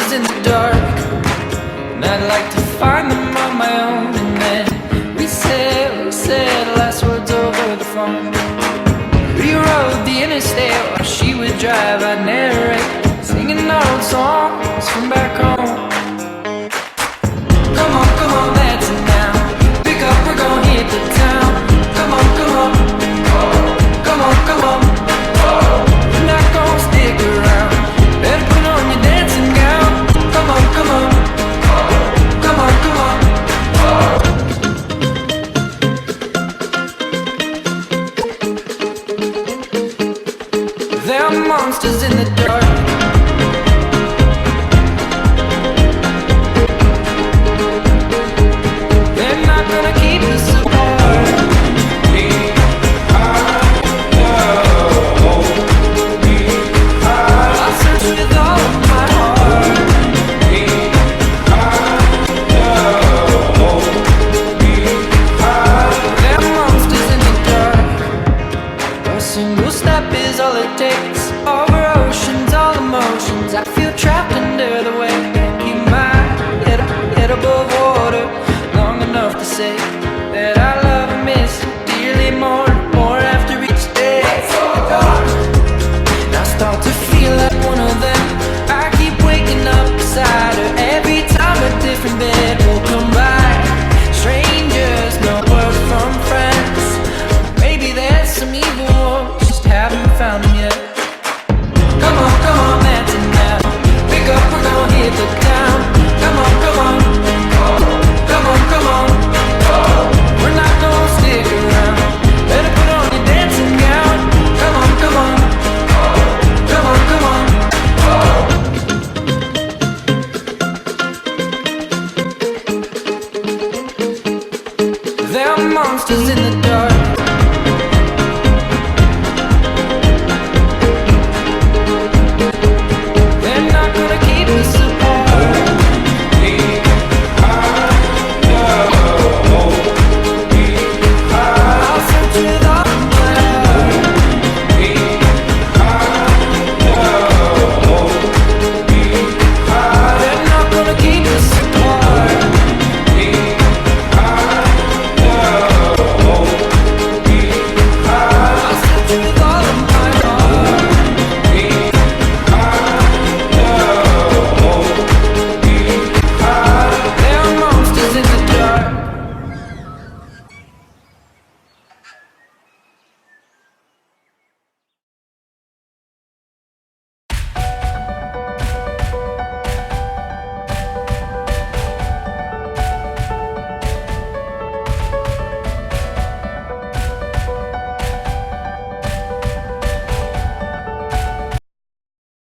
In the dark, and I'd like to find them on my own. And then we said last words over the phone. We rode the interstate while she would drive. I'd narrate, singing old songs from back home. Come on, that's it now. Pick up, we're gonna hit the town. Come on, come on. We're not gonna stick around. Better put on your dancing gown. Come on. There are monsters in the dark. They're not gonna keep us apart. I'll search with all of my heart. There are monsters in the dark. A single step is all it takes. Over oceans, all emotions. I feel trapped under the weight. Can't keep my head above water long enough to say that I love and miss dearly more after each day. And I start to feel like one of them. I keep waking up beside her. Every time a different bed will come by. Strangers, no word from friends. Maybe there's some evil ones, just haven't found them yet. Come on, that's it now. Pick up, we're gonna hit the town. Come on. We're not gonna stick around. Better put on your dancing gown. Come on. There are monsters in the